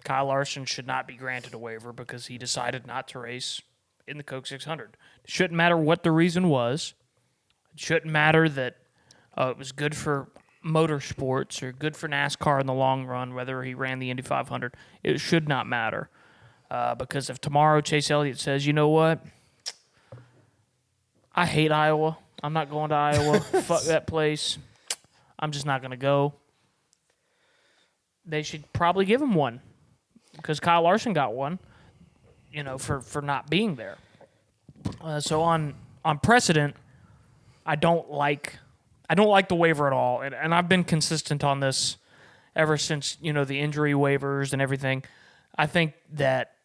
Kyle Larson should not be granted a waiver because he decided not to race in the Coke 600. It shouldn't matter what the reason was. It shouldn't matter that it was good for motorsports or good for NASCAR in the long run, whether he ran the Indy 500. It should not matter. Because if tomorrow Chase Elliott says, you know what, I hate Iowa. I'm not going to Iowa. Fuck that place. I'm just not going to go. They should probably give him one because Kyle Larson got one, for not being there. So on precedent, I don't like the waiver at all, and I've been consistent on this ever since the injury waivers and everything. I think that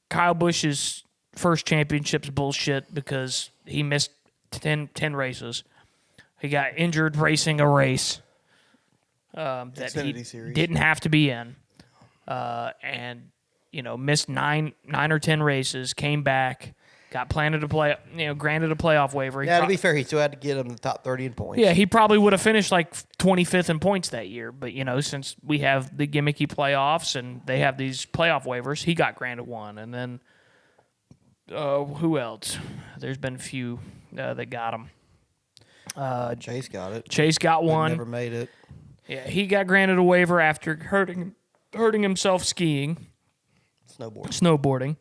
Kyle Busch's first championship's bullshit because he missed 10 races. He got injured racing a race that he didn't have to be in, and missed nine or 10 races. Came back, got granted a playoff waiver. To be fair, he still had to get him the top 30 in points. Yeah, he probably would have finished like 25th in points that year. But since we have the gimmicky playoffs and they have these playoff waivers, he got granted one. And then who else? There's been a few that got him. Chase got it. Chase got one. Never made it. Yeah, he got granted a waiver after hurting himself skiing. Snowboarding.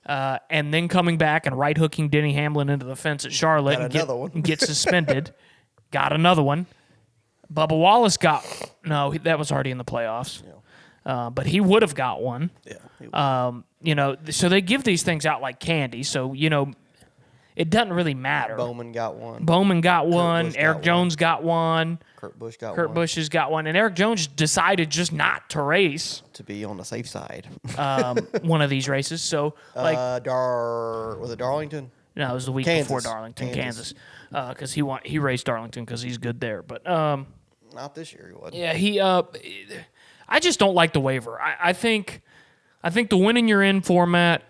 And then coming back and right-hooking Denny Hamlin into the fence at Charlotte and get suspended. Got another one. Bubba Wallace that was already in the playoffs. Yeah. But he would have got one. Yeah. So they give these things out like candy. So, it doesn't really matter. Bowman got one. Eric Jones got one. Kurt Busch got one. Kurt Busch has got one. And Eric Jones decided just not to race. To be on the safe side. One of these races. So, was it Darlington? No, it was the week before Darlington, Kansas. Because he raced Darlington because he's good there. But not this year, he wasn't. Yeah, I just don't like the waiver. I think the winning you're in format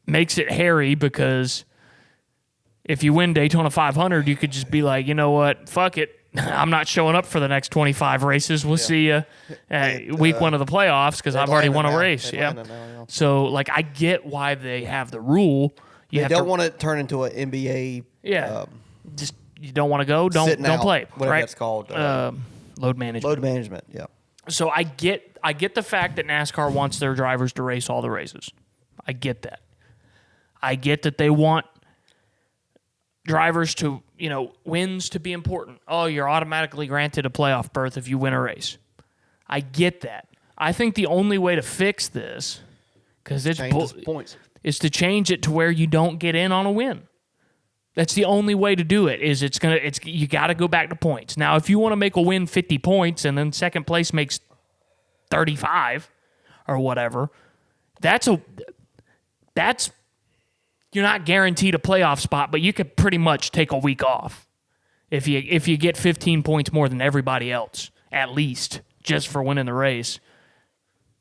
makes it hairy because if you win Daytona 500, you could just be like, you know what, fuck it. I'm not showing up for the next 25 races. We'll see you week one of the playoffs because I've already won a race. Yeah. So, I get why they have the rule. They don't want to turn into an NBA. Yeah. Just you don't want to go, don't play. Whatever right? that's called. Load management. Load management, yeah. So I get the fact that NASCAR wants their drivers to race all the races. I get that. I get that they want drivers to, wins to be important. Oh, you're automatically granted a playoff berth if you win a race. I get that. I think the only way to fix this, because it's points, is to change it to where you don't get in on a win. That's the only way to do it. You got to go back to points. Now, if you want to make a win 50 points and then second place makes 35 or whatever, you're not guaranteed a playoff spot, but you could pretty much take a week off if you get 15 points more than everybody else, at least, just for winning the race.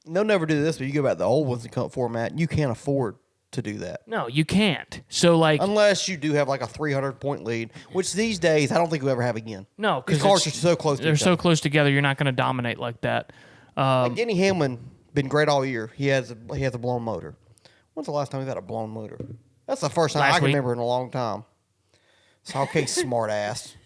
They'll never do this, but you go back to the old ones in format, and you can't afford to do that. No, you can't. So unless you do have a 300-point lead, which these days I don't think we'll ever have again. No, because cars are so close. They're so close together. You're not going to dominate like that. Denny Hamlin been great all year. He has a blown motor. When's the last time we've had a blown motor? That's the first time I can remember in a long time. So okay, smart ass.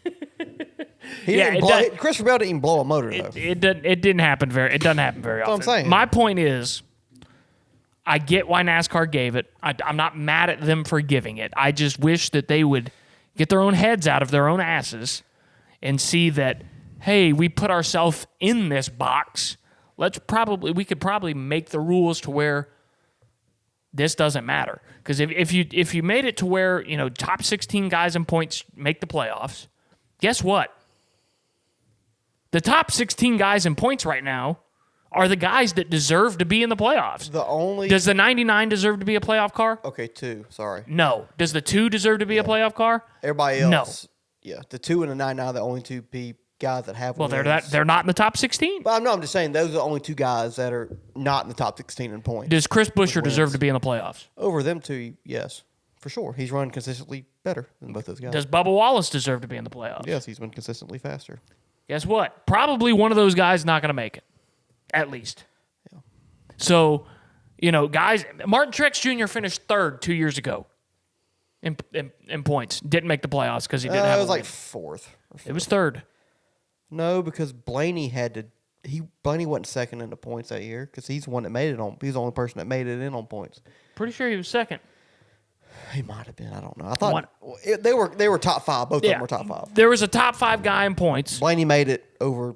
Christopher Bell didn't even blow a motor though. It doesn't happen very often. That's what I'm saying. My point is, I get why NASCAR gave it. I'm not mad at them for giving it. I just wish that they would get their own heads out of their own asses and see that, hey, we put ourselves in this box. We could probably make the rules to where this doesn't matter. Because if you made it to where, top 16 guys in points make the playoffs, guess what? The top 16 guys in points right now are the guys that deserve to be in the playoffs. Does the 99 deserve to be a playoff car? Okay, 2. Sorry. No. Does the 2 deserve to be a playoff car? Everybody else. No. Yeah. The 2 and the 99 are the only 2 guys that have. Well, they're not in the top 16. But I'm just saying those are the only 2 guys that are not in the top 16 in points. Does Chris Buescher deserve to be in the playoffs? Over them 2, yes, for sure. He's run consistently better than both those guys. Does Bubba Wallace deserve to be in the playoffs? Yes, he's been consistently faster. Guess what? Probably one of those guys not going to make it, at least. Yeah. So Guys, Martin Truex Jr. finished third 2 years ago in points. Didn't make the playoffs because he didn't have. It was like fourth. It was third. No, because Blaney Blaney wasn't second in the points that year because he's the one that made it on. He's the only person that made it in on points. Pretty sure he was second. He might have been. I don't know. I thought they were top five. Both of them were top five. There was a top five guy in points. Blaney made it over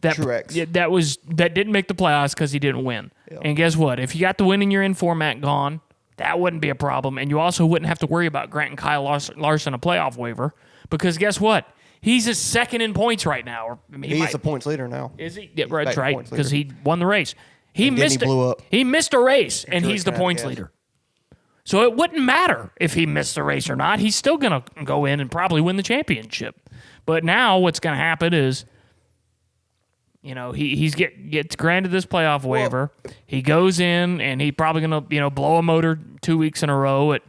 Truex. Yeah, that didn't make the playoffs because he didn't win. Yeah. And guess what? If you got the win in your in format gone, that wouldn't be a problem. And you also wouldn't have to worry about granting Kyle Larson a playoff waiver because guess what? He's a second in points right now. He's the points leader now. Is he? Yeah, that's right, because he won the race. He blew up. He missed a race, and he's the points leader. So it wouldn't matter if he missed the race or not. He's still going to go in and probably win the championship. But now what's going to happen is, he gets granted this playoff waiver. He goes in, and he's probably going to, blow a motor 2 weeks in a row at,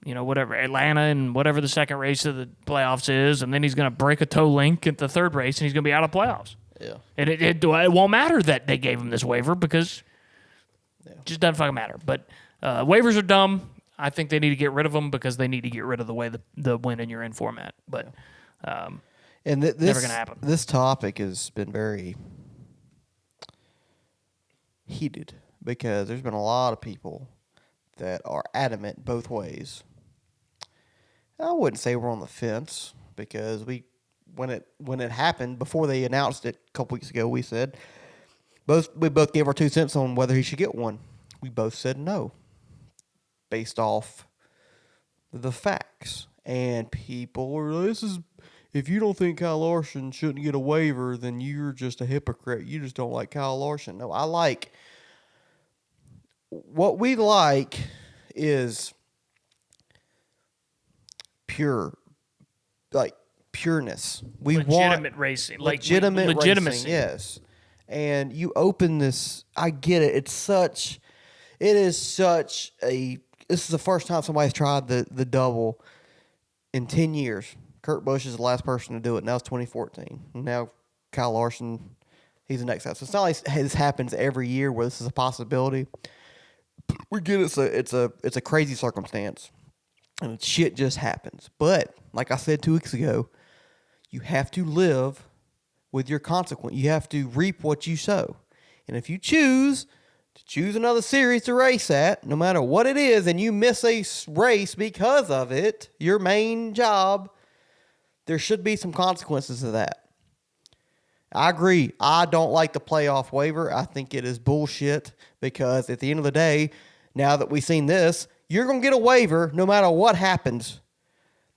whatever, Atlanta and whatever the second race of the playoffs is, and then he's going to break a toe link at the third race, and he's going to be out of playoffs. Yeah. And it won't matter that they gave him this waiver because it just doesn't fucking matter. But waivers are dumb. I think they need to get rid of them because they need to get rid of the way the win in your in format. But never going to happen. This topic has been very heated because there's been a lot of people that are adamant both ways. I wouldn't say we're on the fence because when it happened before they announced it a couple weeks ago, we said we both gave our 2 cents on whether he should get one. We both said no, based off the facts. And people were if you don't think Kyle Larson shouldn't get a waiver, then you're just a hypocrite. You just don't like Kyle Larson. No, what we like is pureness. We legitimate want racing. legitimate legitimacy. Racing, yes. And you open this, I get it. This is the first time somebody's tried the double in 10 years. Kurt Busch is the last person to do it. Now it's 2014. Now Kyle Larson, he's the next guy. So it's not like this happens every year where this is a possibility. We get it. It's a crazy circumstance, and shit just happens. But like I said 2 weeks ago, you have to live with your consequence. You have to reap what you sow, and if you choose another series to race at, no matter what it is, and you miss a race because of it, your main job, there should be some consequences to that. I agree. I don't like the playoff waiver. I think it is bullshit because at the end of the day, now that we've seen this, you're going to get a waiver no matter what happens.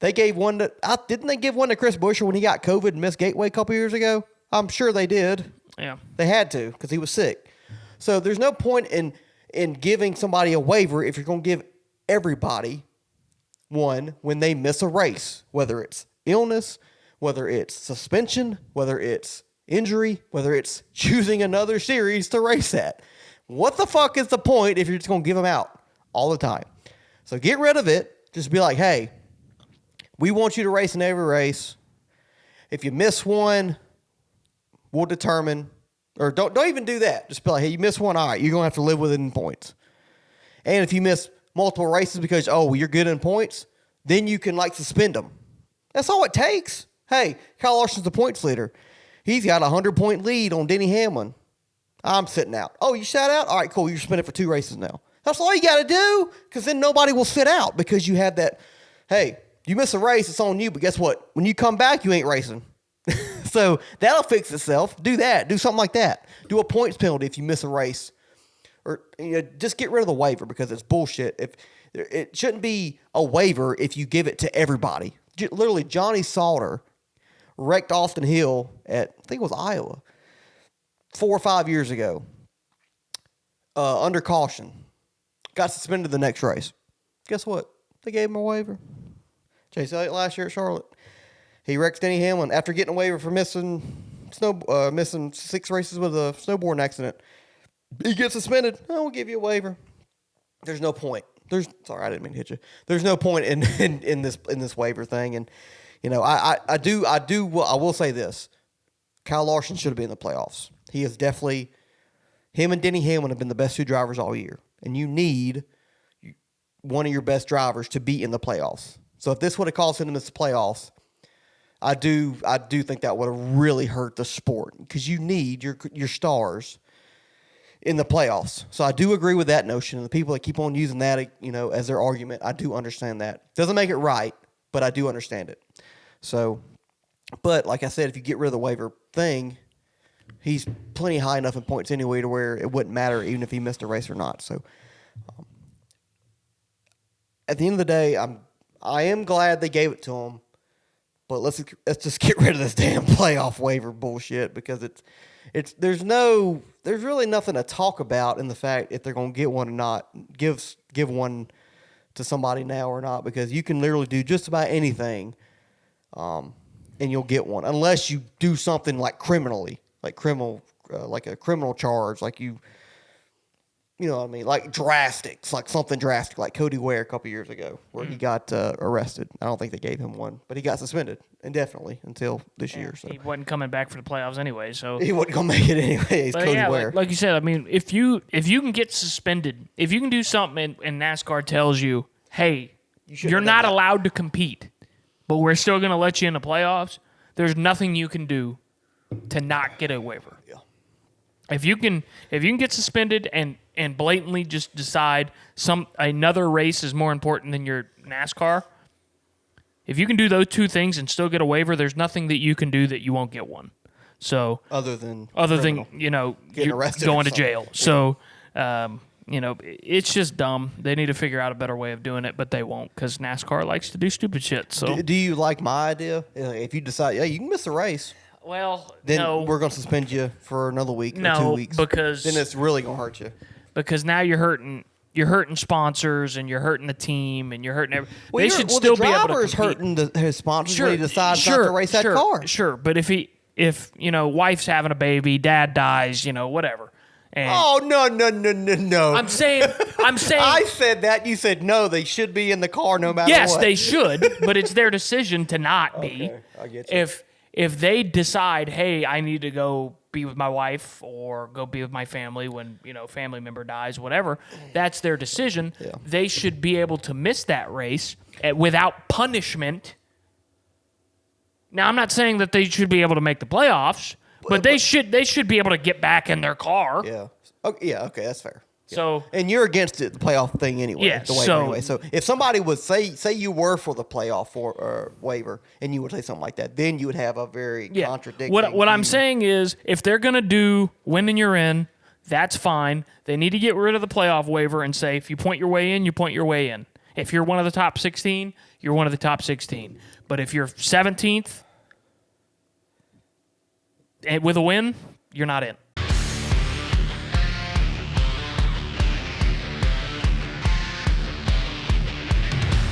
They gave one to, didn't they give one to Chris Buescher when he got COVID and missed Gateway a couple years ago? I'm sure they did. Yeah. They had to because he was sick. So there's no point in giving somebody a waiver if you're going to give everybody one when they miss a race, whether it's illness, whether it's suspension, whether it's injury, whether it's choosing another series to race at. What the fuck is the point if you're just going to give them out all the time? So get rid of it. Just be like, hey, we want you to race in every race. If you miss one, we'll determine, or don't even do that. Just be like, hey, you miss one, all right, you're going to have to live with it in points. And if you miss multiple races because, you're good in points, then you can, suspend them. That's all it takes. Hey, Kyle Larson's the points leader. He's got a 100-point lead on Denny Hamlin. I'm sitting out. Oh, you sat out? All right, cool. You're suspended for 2 races now. That's all you got to do because then nobody will sit out because you have that, hey, you miss a race, it's on you, but guess what? When you come back, you ain't racing. So that'll fix itself. Do that. Do something like that. Do a points penalty if you miss a race. Or just get rid of the waiver because it's bullshit. It shouldn't be a waiver if you give it to everybody. Literally, Johnny Sauter wrecked Austin Hill at, I think it was Iowa, 4 or 5 years ago, under caution. Got suspended the next race. Guess what? They gave him a waiver. Chase Elliott last year at Charlotte. He wrecked Denny Hamlin after getting a waiver for missing 6 races with a snowboarding accident. He gets suspended. Oh, we'll give you a waiver. There's no point. Sorry, I didn't mean to hit you. There's no point in this waiver thing. And I will say this: Kyle Larson should have been in the playoffs. He is definitely Him and Denny Hamlin have been the best 2 drivers all year, and you need one of your best drivers to be in the playoffs. So if this would have caused him to miss the playoffs, I do think that would have really hurt the sport because you need your stars in the playoffs. So I do agree with that notion, and the people that keep on using that, as their argument, I do understand that. Doesn't make it right, but I do understand it. So, but like I said, if you get rid of the waiver thing, he's plenty high enough in points anyway to where it wouldn't matter even if he missed a race or not. So, at the end of the day, I am glad they gave it to him. But let's just get rid of this damn playoff waiver bullshit because there's really nothing to talk about in the fact if they're going to get one or not, give one to somebody now or not, because you can literally do just about anything, and you'll get one unless you do something like criminally, like a criminal charge, like you know what I mean, like drastics, like something drastic, like Cody Ware a couple years ago, where he got arrested. I don't think they gave him one, but he got suspended indefinitely until this year. So he wasn't coming back for the playoffs anyway. So he wasn't gonna make it anyway. He's Cody Ware. Like you said, I mean, if you can get suspended, if you can do something and NASCAR tells you, hey, you're not allowed to compete, but we're still gonna let you in the playoffs, there's nothing you can do to not get a waiver. Yeah. If you can get suspended and blatantly just decide another race is more important than your NASCAR, if you can do those 2 things and still get a waiver, there's nothing that you can do that you won't get one. So other than getting arrested, going to jail. Yeah. So it's just dumb. They need to figure out a better way of doing it, but they won't because NASCAR likes to do stupid shit. So do you like my idea? If you decide, you can miss a race. Well, then no. We're going to suspend you for another week or 2 weeks. Because then it's really going to hurt you. Because now you're hurting sponsors and you're hurting the team and you're hurting everything. They should still be able to compete. The driver's hurting his sponsors when he decides not to race that car. Sure, but if wife's having a baby, dad dies, whatever. And no. I'm saying I said that. You said no. They should be in the car no matter what. Yes, they should, but it's their decision to not be. Okay, I get you. If they decide, hey, I need to go be with my wife or go be with my family when, family member dies, whatever, that's their decision. Yeah. They should be able to miss that race without punishment. Now, I'm not saying that they should be able to make the playoffs, but they should be able to get back in their car. Yeah. Okay, that's fair. Yeah. So, and you're against it, the playoff thing anyway. Yeah, Anyway. So if somebody would say you were for the playoff waiver, and you would say something like that, then you would have a very contradicting. What I'm saying is, if they're gonna do win and you're in, that's fine. They need to get rid of the playoff waiver and say if you point your way in, you point your way in. If you're one of the top 16, you're one of the top 16. But if you're 17th with a win, you're not in.